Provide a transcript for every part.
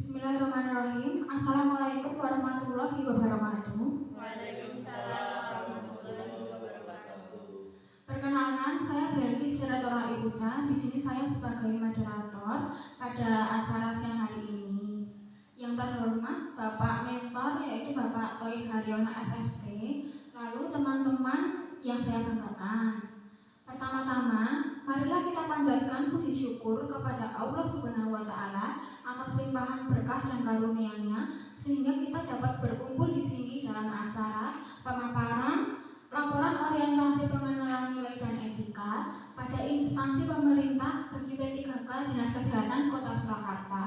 Bismillahirrahmanirrahim. Assalamualaikum warahmatullahi wabarakatuh. Waalaikumsalam warahmatullahi wabarakatuh. Perkenalkan, saya Belkis Siratora Ibuca. Di sini saya sebagai moderator pada acara siang hari ini. Yang terhormat Bapak Mentor, yaitu Bapak Toib Haryono SST. Lalu teman-teman yang saya banggakan. Pertama-tama, marilah kita panjatkan puji syukur kepada Allah Subhanahu wa Ta'ala atas limpahan berkah dan karunia-Nya sehingga kita dapat berkumpul di sini dalam acara pemaparan laporan orientasi pengenalan nilai dan etika pada instansi pemerintah bagi P3K Dinas Kesehatan Kota Surakarta.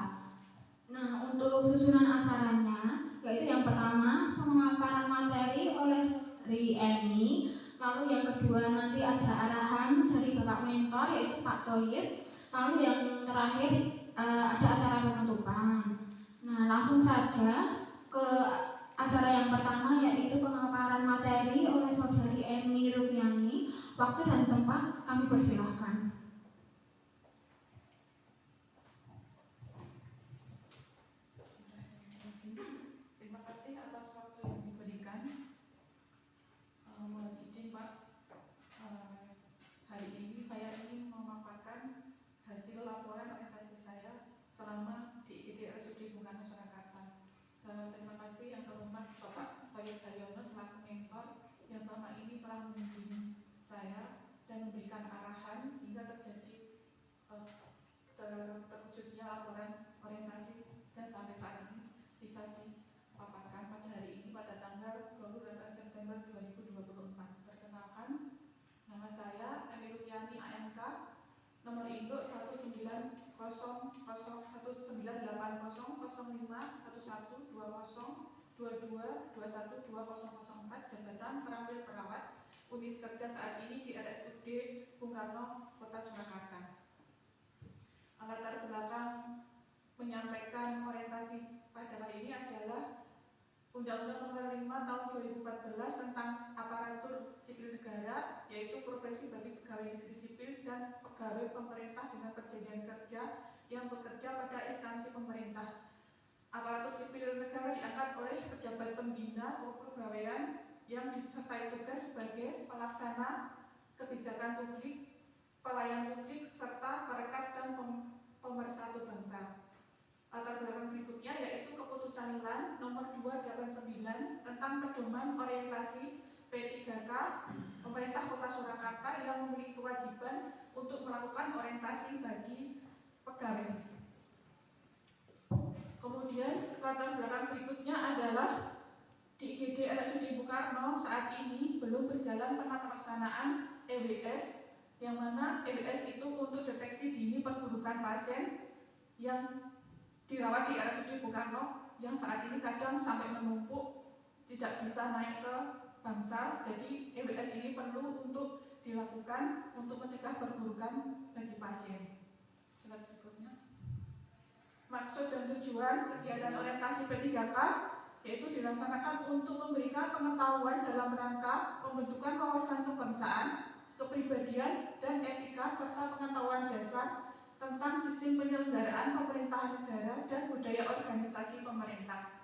Nah, untuk susunan acaranya, yaitu yang pertama pemaparan materi oleh Eni. Lalu yang kedua nanti ada arahan dari Bapak Mentor yaitu Pak Toyib. Lalu yang terakhir ada acara penutupan. Nah, langsung saja ke acara yang pertama yaitu pemaparan materi oleh Saudari Emi Rupiani. Waktu dan tempat kami persilahkan. Terima kasih atas waktu yang diberikan. Mohon izin Pak, hari ini saya ingin memaparkan hasil laporan orientasi saya selama di IGD RSUD Bung Karno Surakarta. Terima kasih yang terhormat Bapak Toyib Haryono selaku mentor yang selama ini telah membimbing saya dan memberikan arahan hingga terjadi terwujudnya laporan orientasi dan sampai saat ini bisa dipaparkan pada hari ini pada tanggal 28 September 2024. Perkenalkan, nama saya Emi Rupiani AMK, nomor induk 1901905112022212004, jabatan perambil perawat unit kerja saat ini di RSUD Bung Karno Kota Surakarta. Latar belakang menyampaikan orientasi pada kali ini adalah Undang-Undang Nomor 5 Tahun 2014 tentang aparatur sipil negara, yaitu profesi bagi pegawai negeri sipil dan pegawai pemerintah dengan perjanjian kerja yang bekerja pada instansi pemerintah. Aparatur sipil negara diangkat oleh pejabat pembina kepegawaian yang disertai tugas sebagai pelaksana kebijakan publik, pelayan publik, serta perekat dan pemersatu bangsa. Latar belakang berikutnya yaitu keputusan Milan nomor 289 tentang pedoman orientasi P3K pemerintah Kota Surakarta yang memiliki kewajiban untuk melakukan orientasi bagi pegawai. Kemudian latar belakang berikutnya adalah di IGD RSUD Bung Karno saat ini belum berjalan pelaksanaan EWS, yang mana EWS itu untuk deteksi dini perburukan pasien yang dirawat di RSUD Bung Karno yang saat ini kadang sampai menumpuk, tidak bisa naik ke bangsal. Jadi EWS ini perlu untuk dilakukan untuk mencegah perburukan bagi pasien. Slide berikutnya. Maksud dan tujuan kegiatan orientasi P3K yaitu dilaksanakan untuk memberikan pengetahuan dalam rangka pembentukan wawasan kebangsaan, kepribadian, dan etika serta pengetahuan dasar tentang sistem penyelenggaraan pemerintahan negara dan budaya organisasi pemerintah.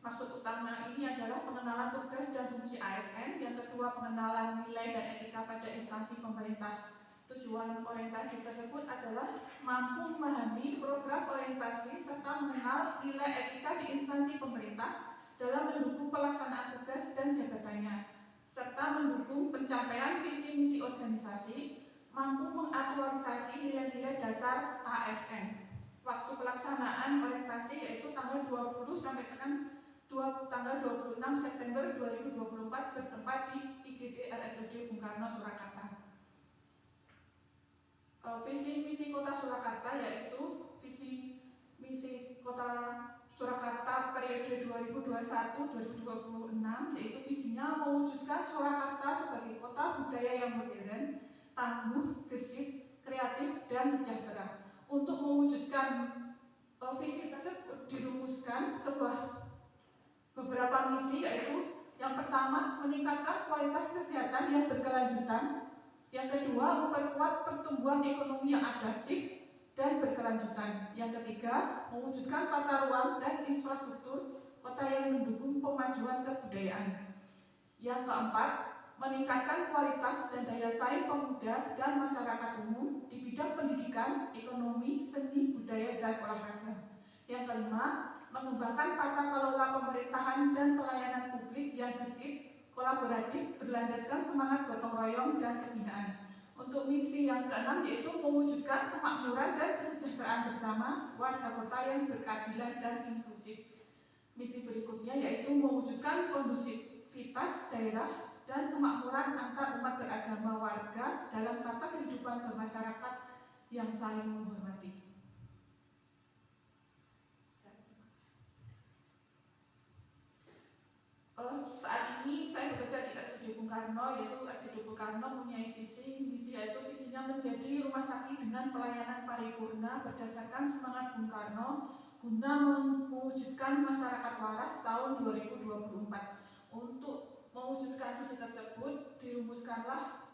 Maksud utama ini adalah pengenalan tugas dan fungsi ASN, yang kedua pengenalan nilai dan etika pada instansi pemerintah. Tujuan orientasi tersebut adalah mampu memahami program orientasi serta mengenal nilai etika di instansi pemerintah dalam mendukung pelaksanaan tugas dan jabatannya, serta mendukung pencapaian visi misi organisasi, mampu mengaktualisasi nilai-nilai dasar ASN. Waktu pelaksanaan orientasi yaitu tanggal 20 sampai dengan tanggal 26 September 2024 bertempat di IGD RSUD Bung Karno Surakarta. Visi misi Kota Surakarta yaitu visi misi Kota Surakarta periode 2021-2026, yaitu visinya mewujudkan Surakarta sebagai kota budaya yang modern, tangguh, gesit, kreatif, dan sejahtera. Untuk mewujudkan visi tersebut dirumuskan beberapa misi, yaitu yang pertama meningkatkan kualitas kesehatan yang berkelanjutan, yang kedua memperkuat pertumbuhan ekonomi yang adaptif, dan berkelanjutan. Yang ketiga, mewujudkan tata ruang dan infrastruktur kota yang mendukung pemajuan kebudayaan. Yang keempat, meningkatkan kualitas dan daya saing pemuda dan masyarakat umum di bidang pendidikan, ekonomi, seni, budaya, dan olahraga. Yang kelima, mengembangkan tata kelola pemerintahan dan pelayanan publik yang gesit, kolaboratif, berlandaskan semangat gotong royong dan kebinaan. Untuk misi yang keenam yaitu mewujudkan kemakmuran dan kesejahteraan bersama warga kota yang berkeadilan dan inklusif. Misi berikutnya yaitu mewujudkan kondusivitas daerah dan kemakmuran antar umat beragama warga dalam tata kehidupan bermasyarakat yang saling menghormati. Saat ini saya bekerja di RSUD Bung Karno, yaitu RSUD Bung Karno mempunyai misi yaitu visinya menjadi rumah sakit dengan pelayanan paripurna berdasarkan semangat Bung Karno guna mewujudkan masyarakat waras tahun 2024. Untuk mewujudkan misi tersebut dirumuskanlah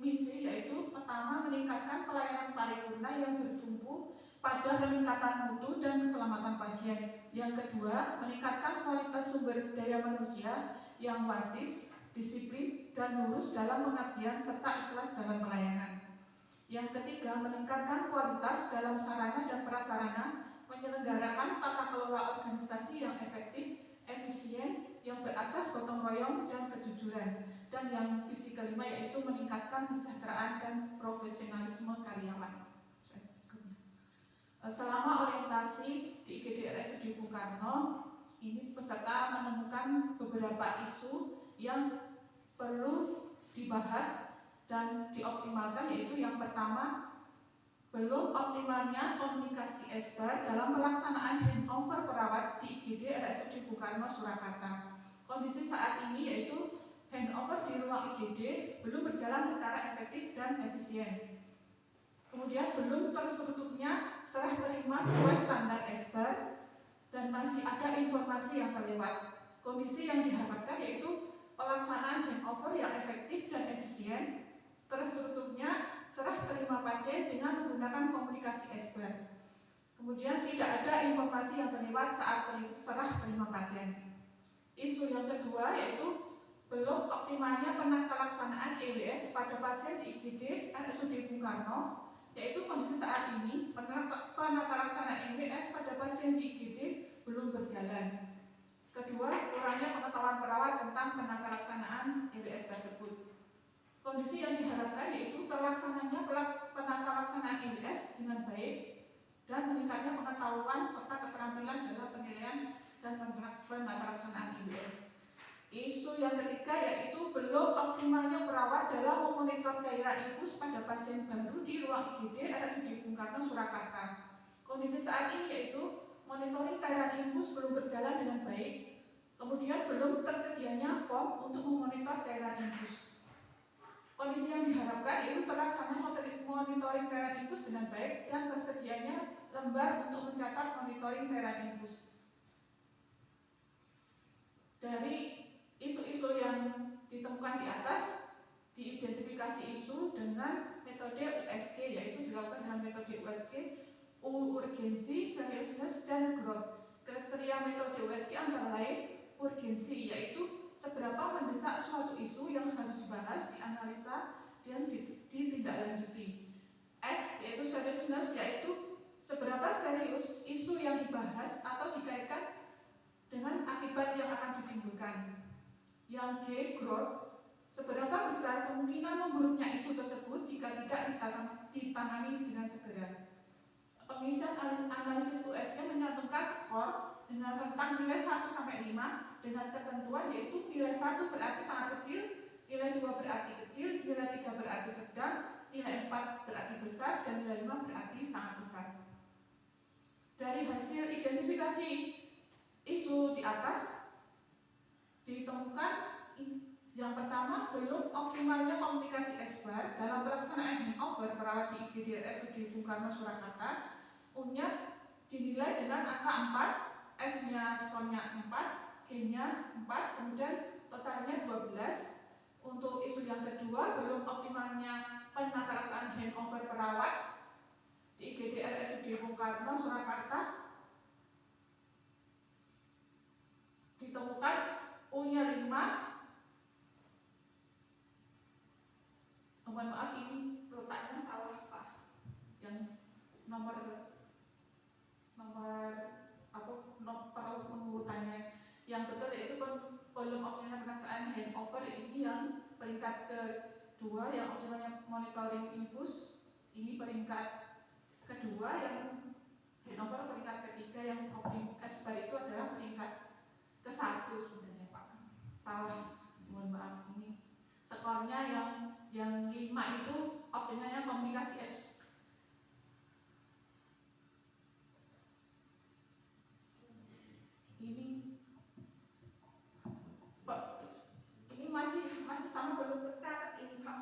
misi yaitu pertama, meningkatkan pelayanan paripurna yang bertumpu pada peningkatan mutu dan keselamatan pasien. Yang kedua, meningkatkan kualitas sumber daya manusia yang wasis, disiplin, dan lurus dalam pengabdian serta ikhlas dalam pelayanan. Yang ketiga, meningkatkan kualitas dalam sarana dan prasarana, menyelenggarakan tata kelola organisasi yang efektif, efisien, yang berasas gotong royong dan kejujuran. Dan yang visi kelima yaitu meningkatkan kesejahteraan dan profesionalisme karyawan. Selama orientasi di IGD RSUD Bung Karno, ini peserta menemukan beberapa isu yang perlu dibahas dan dioptimalkan, yaitu yang pertama, belum optimalnya komunikasi esbar dalam pelaksanaan handover perawat di IGD RSUD Bung Karno Surakarta. Kondisi saat ini yaitu handover di ruang IGD belum berjalan secara efektif dan efisien. Kemudian belum terstrukturnya serah terima sesuai standar esbar dan masih ada informasi yang terlewat. Kondisi yang diharapkan yaitu pelaksanaan handover yang efektif dan efisien, terstrukturnya serah terima pasien dengan menggunakan komunikasi esbar. Kemudian tidak ada informasi yang terlewat saat serah terima pasien. Isu yang kedua yaitu belum optimalnya pelaksanaan EWS pada pasien di IGD RSUD Bung Karno, yaitu kondisi saat ini penata laksanaan EWS pada pasien di IGD belum berjalan. Kedua, kurangnya pengetahuan perawat tentang penata laksanaan EWS tersebut. Kondisi yang diharapkan yaitu terlaksananya penata laksanaan EWS dengan baik dan meningkatnya pengetahuan serta keterampilan dalam penilaian dan penata laksanaan EWS. Isu yang ketiga yaitu belum optimalnya perawat dalam memonitor cairan infus pada pasien baru di ruang IGD RSUD Bung Karno Surakarta. Kondisi saat ini yaitu monitoring cairan infus belum berjalan dengan baik, kemudian belum tersedianya form untuk memonitor cairan infus. Kondisi yang diharapkan yaitu terlaksana monitoring cairan infus dengan baik dan tersedianya lembar untuk mencatat monitoring cairan infus. Dari isu-isu yang ditemukan di atas, diidentifikasi isu dengan metode USG, yaitu dilakukan dengan metode USG, urgensi, seriousness, dan growth. Kriteria metode USG antara lain urgensi, yaitu seberapa mendesak suatu isu yang harus dibahas, dianalisa, dan ditindaklanjuti. S yaitu seriousness, yaitu seberapa serius isu yang dibahas atau dikaitkan dengan akibat yang akan ditimbulkan. Yang G, growth, seberapa besar kemungkinan memburuknya isu tersebut jika tidak ditangani dengan segera. Pengisian analisis USG menyantumkan skor dengan rentang nilai 1-5 dengan ketentuan yaitu nilai 1 berarti sangat kecil, nilai 2 berarti kecil, nilai 3 berarti sedang, nilai 4 berarti besar, dan nilai 5 berarti sangat besar. Dari hasil identifikasi isu di atas ditemukan yang pertama, belum optimalnya komunikasi esbar dalam pelaksanaan handover perawat di IGD RSUD Bung Karno Surakarta. U-nya dinilai dengan angka 4, S-nya skornya 4, G-nya 4, kemudian totalnya 12. Untuk isu yang kedua, belum optimalnya penata laksanaan handover perawat di IGD Karno, Surakarta ditemukan U-nya 5. Mohon maaf ini letaknya salah Pak. Yang nomor pengurutannya yang betul yaitu volume optimal perangsaan handover ini yang peringkat kedua, yang optimalnya monitoring infus ini peringkat kedua, yang handover peringkat ketiga, yang optim SBAR itu adalah peringkat ke-1 sebenarnya Pak. Salah, mohon maaf ini skornya yang 5 itu optimalnya komunikasi ini masih sama, belum tercatat ini Pak.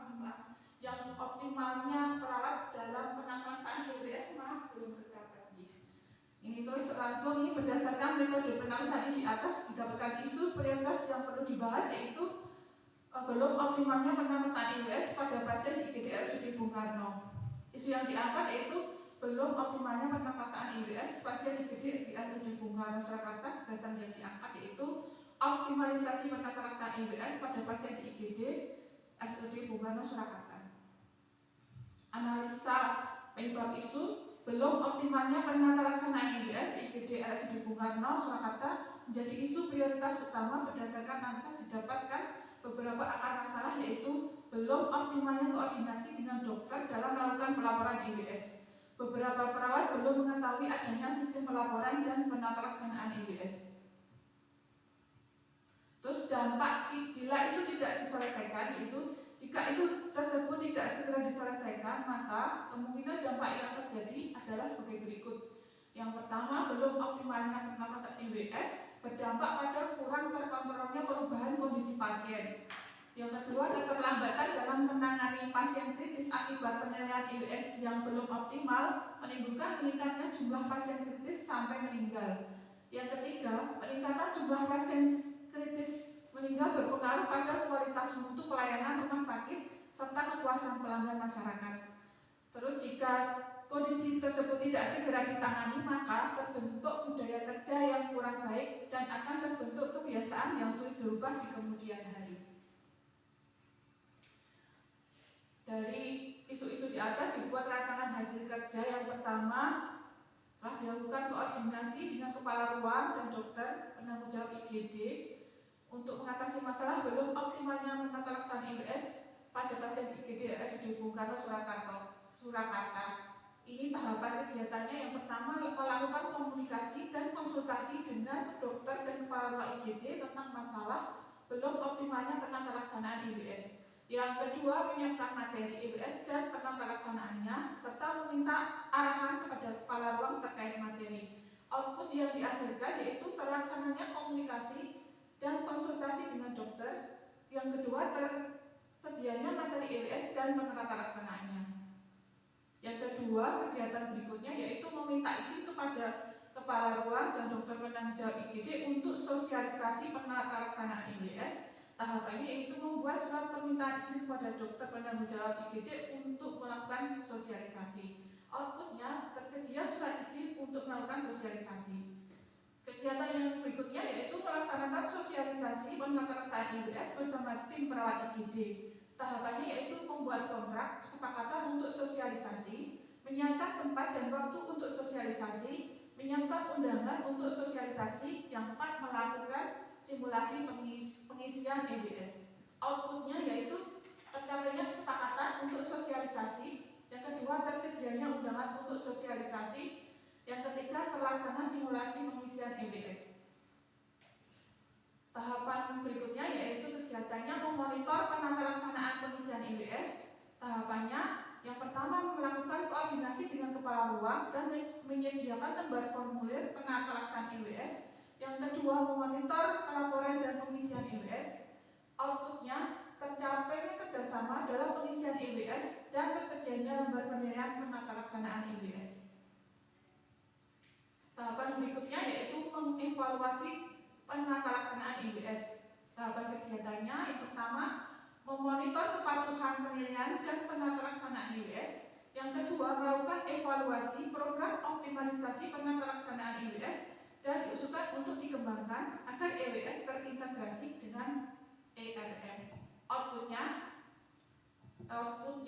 Yang optimalnya perawat dalam penanggulangan EWS belum tercatat. Ini terus langsung ini berdasarkan metode penanggulangan di atas didapatkan isu prioritas yang perlu dibahas, yaitu belum optimalnya penanggulangan EWS pada pasien di IGD RSUD Bung Karno. Isu yang diangkat yaitu belum optimalnya penanggulangan EWS pasien di IGD RSUD Bung Karno Surakarta. Gagasan yang diangkat yaitu optimalisasi penanggulangan EWS pada pasien di IGD RSUD Bung Karno Surakarta. Analisa penyebab isu belum optimalnya penata laksanaan IBS IGD RSUD Bung Karno Surakarta menjadi isu prioritas utama berdasarkan analisis didapatkan beberapa akar masalah, yaitu belum optimalnya koordinasi dengan dokter dalam melakukan pelaporan IBS. Beberapa perawat belum mengetahui adanya sistem pelaporan dan penata laksanaan IBS. Terus dampak bila isu tidak diselesaikan, yaitu jika isu tersebut tidak segera diselesaikan, maka kemungkinan dampak yang terjadi adalah sebagai berikut. Yang pertama, belum optimalnya penanggulangan IWS berdampak pada kurang terkontrolnya perubahan kondisi pasien. Yang kedua, keterlambatan dalam menangani pasien kritis akibat penilaian IWS yang belum optimal menimbulkan meningkatnya jumlah pasien kritis sampai meninggal. Yang ketiga, peningkatan jumlah pasien kritis meninggal berpengaruh pada kualitas mutu pelayanan rumah sakit serta kepuasan pelanggan masyarakat. Terus jika kondisi tersebut tidak segera ditangani, maka terbentuk budaya kerja yang kurang baik dan akan terbentuk kebiasaan yang sulit dirubah di kemudian hari. Dari isu-isu di atas dibuat rancangan hasil kerja. Yang pertama, telah dilakukan koordinasi dengan kepala ruang dan dokter penanggung jawab IGD untuk mengatasi masalah belum optimalnya penata laksanaan IWS pada pasien di IGD RSUD Bung Karno Surakarta. Ini tahapan kegiatannya. Yang pertama, melakukan komunikasi dan konsultasi dengan dokter dan kepala ruang IGD tentang masalah belum optimalnya penata laksanaan IWS. Yang kedua, menyiapkan materi IWS dan penata laksanaannya serta meminta arahan kepada kepala ruang terkait materi. Output yang dihasilkan yaitu terlaksananya komunikasi dan konsultasi dengan dokter. Yang kedua, tersedianya materi IWS dan penata laksanaannya. Yang kedua, kegiatan berikutnya yaitu meminta izin kepada kepala ruang dan dokter penanggung jawab IGD untuk sosialisasi penata laksanaan IWS. Tahapannya yaitu membuat surat permintaan izin kepada dokter penanggung jawab IGD untuk melakukan sosialisasi. Outputnya, tersedia surat izin untuk melakukan sosialisasi. Kegiatan yang berikutnya yaitu melaksanakan sosialisasi penata laksanaan IWS bersama tim perawat IGD. Tahapannya yaitu membuat kontrak kesepakatan untuk sosialisasi, menyiapkan tempat dan waktu untuk sosialisasi, menyiapkan undangan untuk sosialisasi. Yang keempat, melakukan simulasi pengisian IWS. Outputnya yaitu tercapainya kesepakatan untuk sosialisasi. Yang kedua, tersedianya undangan untuk sosialisasi. Yang ketiga, terlaksana simulasi pengisian EBS. Tahapan berikutnya yaitu kegiatannya memonitor penata laksanaan pengisian EBS. Tahapannya yang pertama, melakukan koordinasi dengan kepala ruang dan menyediakan lembar formulir penata laksanaan EBS. Yang kedua, memonitor pelaporan dan pengisian EBS. Outputnya, tercapainya kerjasama dalam pengisian EBS dan tersedianya lembar penilaian penata laksanaan EBS. Tahapan berikutnya yaitu mengevaluasi penata laksanaan IWS. Tahapan kegiatannya yang pertama, memonitor kepatuhan penilaian dan penata laksanaan IWS. Yang kedua, melakukan evaluasi program optimalisasi penata laksanaan EWS dan diusulkan untuk dikembangkan agar EWS terintegrasi dengan ERM. Outputnya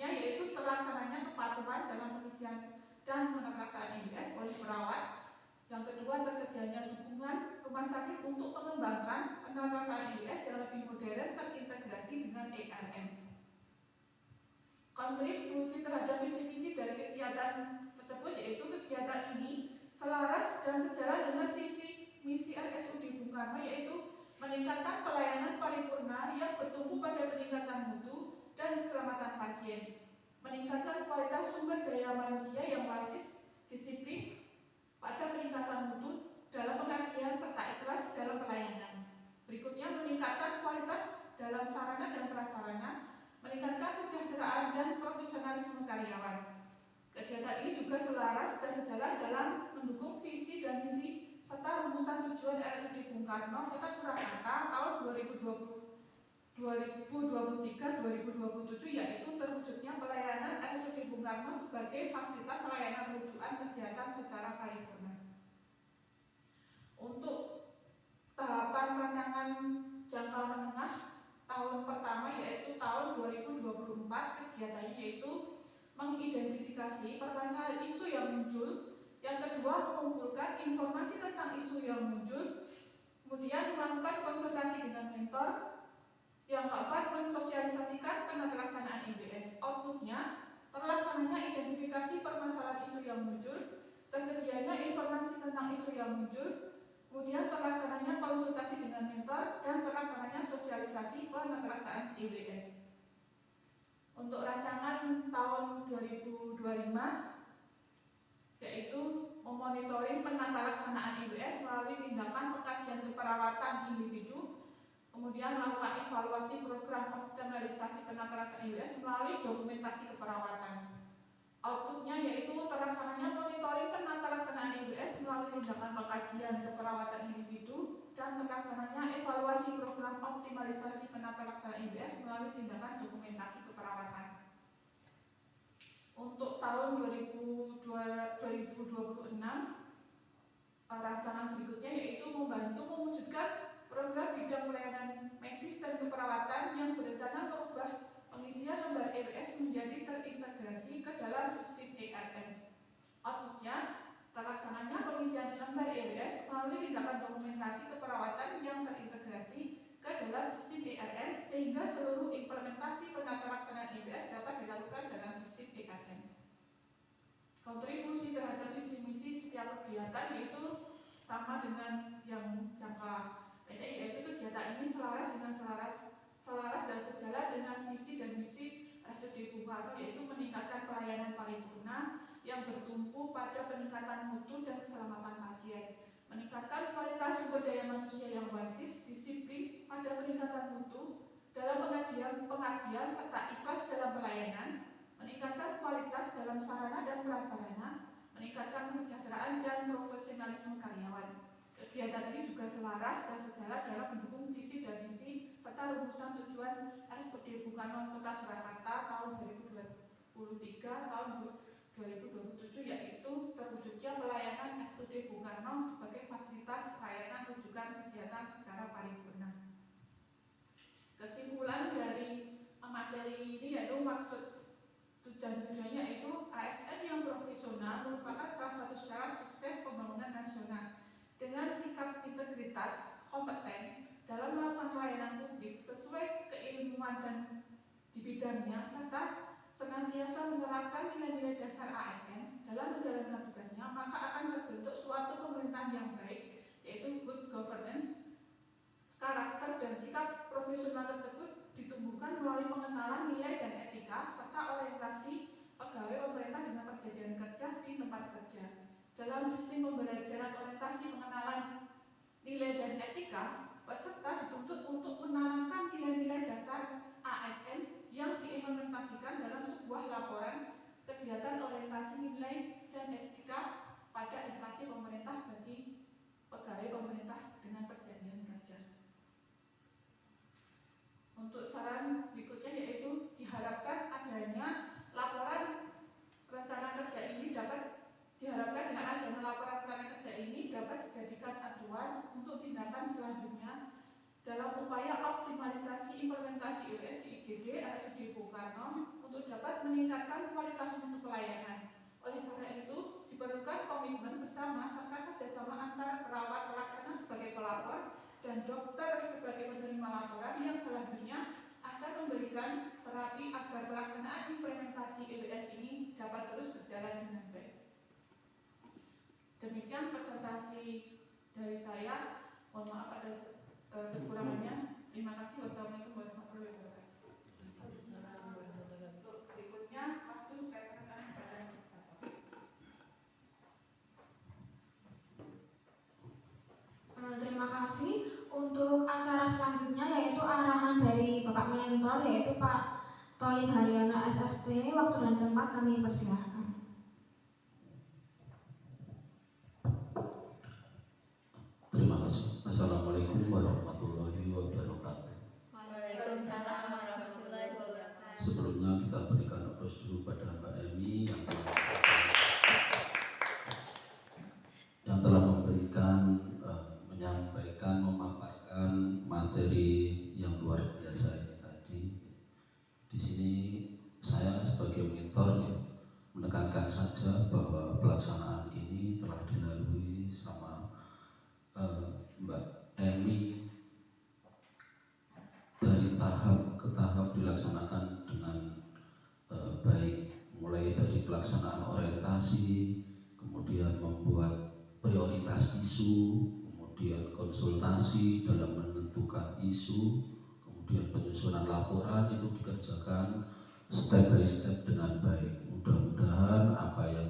yaitu terlaksananya kepatuhan dalam pengisian dan penelaksanaan EWS oleh perawat. Yang kedua, tersedianya dukungan rumah sakit untuk mengembangkan penelaksanaan EWS yang lebih modern terintegrasi dengan ERM. Kontribusi terhadap visi-misi dari kegiatan tersebut yaitu kegiatan ini selaras dan sejalan dengan visi misi RSUD Bung Karno, yaitu meningkatkan pelayanan paripurna yang bertumpu pada peningkatan mutu dan keselamatan pasien, meningkatkan kualitas sumber daya manusia yang basis disiplin pada peningkatan mutu dalam pengabdian serta ikhlas dalam pelayanan. Berikutnya, meningkatkan kualitas dalam sarana dan prasarana, meningkatkan kesejahteraan dan profesionalisme karyawan. Kegiatan ini juga selaras dan sejalan dalam mendukung visi dan misi serta rumusan tujuan RSUD Bung Karno Kota Surakarta tahun 2023-2027, yaitu terwujudnya pelayanan RSUD Bung Karno sebagai fasilitas layanan rujukan kesehatan secara paripurna. Untuk tahapan rancangan jangka menengah tahun pertama yaitu tahun 2024, kegiatannya yaitu mengidentifikasi permasalahan isu yang muncul. Yang kedua, mengumpulkan informasi tentang isu yang muncul. Kemudian melakukan konsultasi dengan mentor. Yang keempat, mensosialisasikan penelaksanaan EWS. Outputnya, terlaksananya identifikasi permasalahan isu yang muncul, tersedianya informasi tentang isu yang muncul, kemudian terlaksananya konsultasi dengan mentor, dan terlaksananya sosialisasi penelaksanaan EWS. Untuk rancangan tahun 2025 yaitu memonitoring penata laksanaan EWS melalui tindakan pengkajian keperawatan individu, kemudian melakukan evaluasi program optimalisasi penata laksanaan EWS melalui dokumentasi keperawatan. Outputnya yaitu terlaksananya monitoring penata laksanaan EWS melalui tindakan pengkajian keperawatan individu dan terlaksananya evaluasi program optimalisasi penata laksanaan EWS melalui tindakan dokumentasi keperawatan. Untuk tahun 2026, rancangan berikutnya yaitu membantu mewujudkan program bidang pelayanan medis dan keperawatan yang berencana merubah pengisian lembar EWS menjadi terintegrasi ke dalam sistem ERM. Outputnya, terlaksananya pengisian lembar EWS melalui tindakan dokumentasi keperawatan yang terintegrasi ke dalam sistem ERM sehingga seluruh implementasi penata laksanaan EWS dapat dilakukan dalam sistem ERM. Kontribusi terhadap visi misi setiap kegiatan yaitu sama dengan yang jangka pendek, yaitu kegiatan ini selaras dan sejalan dengan visi dan misi RSUD Bung Karno, yaitu meningkatkan pelayanan paripurna yang bertumpu pada peningkatan mutu dan keselamatan pasien, meningkatkan kualitas sumber daya manusia yang basis disiplin pada peningkatan mutu dalam pengabdian serta ikhlas dalam pelayanan, meningkatkan kualitas dalam sarana dan prasarana, meningkatkan kesejahteraan dan profesionalisme karyawan. Kegiatan ini juga selaras dan sejalan dalam mendukung visi dan misi serta rumusan tujuan RSUD Bung Karno Kota Surakarta tahun 2023 tahun 2027, yaitu terwujudnya pelayanan RSUD Bung Karno sebagai fasilitas layanan rujukan kesehatan secara paripurna. Kesimpulan dari materi ini yaitu tujuannya yaitu ASN yang profesional merupakan salah satu syarat sukses pembangunan nasional. Dengan sikap integritas, kompeten dalam melakukan pelayanan publik sesuai keilmuan dan di bidangnya, serta senantiasa menerapkan nilai-nilai dasar ASN dalam menjalankan tugasnya, maka akan terbentuk suatu pemerintahan yang baik, yaitu good governance. Karakter dan sikap profesional tersebut ditumbuhkan melalui pengenalan nilai dan etika serta orientasi pegawai pemerintah dengan perjanjian kerja di tempat kerja. Dalam sistem pembelajaran orientasi pengenalan nilai dan etika, peserta dituntut untuk menanamkan nilai-nilai dasar ASN yang diimplementasikan dalam sebuah laporan kegiatan orientasi nilai dan etika pada instansi pemerintah bagi pegawai pemerintah dengan perjanjian kerja. Untuk saran berikutnya yaitu diharapkan adanya laporan tindakan selanjutnya dalam upaya optimalisasi implementasi EWS di IGD RSUD Bung Karno untuk dapat meningkatkan kualitas mutu pelayanan. Oleh karena itu, diperlukan komitmen bersama serta kerjasama antara perawat pelaksana sebagai pelapor dan dokter sebagai penerima laporan yang selanjutnya akan memberikan terapi agar pelaksanaan implementasi EWS ini dapat terus berjalan dengan baik. Demikian presentasi dari saya. Mohon maaf ada kekurangannya. Terima kasih. Wassalamualaikum warahmatullahi wabarakatuh. Untuk berikutnya, waktu saya serahkan kepada Bapak. Terima kasih. Untuk acara selanjutnya yaitu arahan dari Bapak Mentor yaitu Pak Toyib Haryana SST. Waktu dan tempat kami persilahkan. Terima kasih. Assalamualaikum warahmatullahi wabarakatuh. Waalaikumsalam warahmatullahi wabarakatuh. Sebelumnya kita berikan aplaus dulu pada Mbak Emi yang telah memberikan, menyampaikan, memaparkan materi yang luar biasa ini tadi. Di sini saya sebagai mentor ya, menekankan saja bahwa pelaksanaan ini telah dilalui sama Mbak Emi dari tahap ke tahap dilaksanakan dengan baik, mulai dari pelaksanaan orientasi, kemudian membuat prioritas isu, kemudian konsultasi dalam menentukan isu, kemudian penyusunan laporan itu dikerjakan step by step dengan baik. Mudah-mudahan apa yang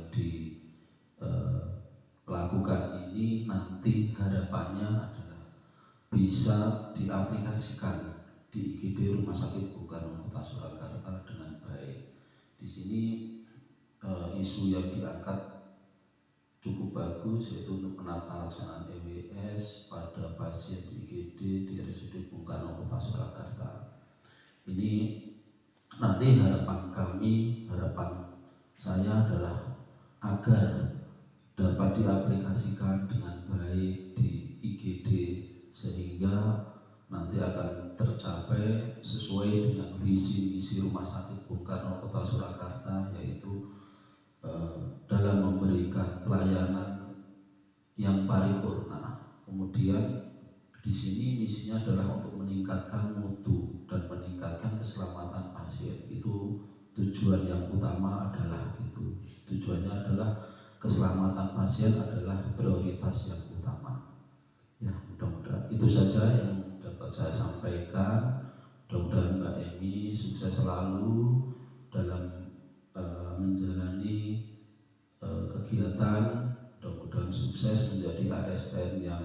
dilakukan ini nanti harapannya adalah bisa diaplikasikan di IGD Rumah Sakit Bung Karno Kota Surakarta dengan baik. Di sini isu yang diangkat cukup bagus, yaitu untuk penata laksanaan EWS pada pasien di IGD di RSUD Bung Karno Kota Surakarta. Ini nanti harapan saya adalah agar dapat diaplikasikan dengan baik di IGD sehingga nanti akan tercapai sesuai dengan visi misi Rumah Sakit Bung Karno Kota Surakarta, yaitu dalam memberikan pelayanan yang paripurna. Kemudian di sini misinya adalah untuk meningkatkan mutu dan meningkatkan keselamatan pasien. Itu tujuan yang utama adalah itu. Tujuannya adalah keselamatan pasien adalah prioritas yang utama. Ya, mudah-mudahan itu saja yang dapat saya sampaikan. Mudah-mudahan Mbak Emi sukses selalu dalam menjalani kegiatan. Mudah-mudahan sukses menjadi ASN yang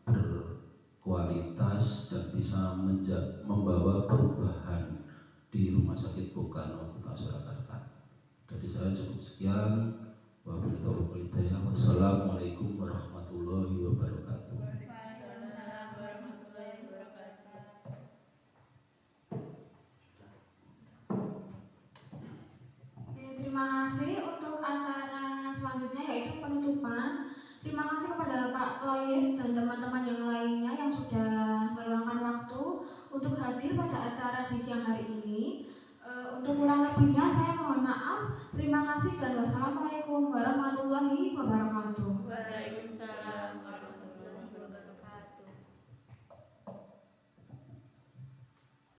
berkualitas dan bisa membawa perubahan di Rumah Sakit Bung Karno Kota Surakarta. Dari saya cukup sekian. Wassalamualaikum warahmatullahi wabarakatuh. Waalaikumsalam warahmatullahi wabarakatuh. Terima kasih. Untuk acara selanjutnya yaitu penutupan. Terima kasih kepada Pak Toyib dan teman-teman yang lainnya yang sudah meluangkan waktu untuk hadir pada acara di siang hari ini. Untuk kurang lebihnya saya mohon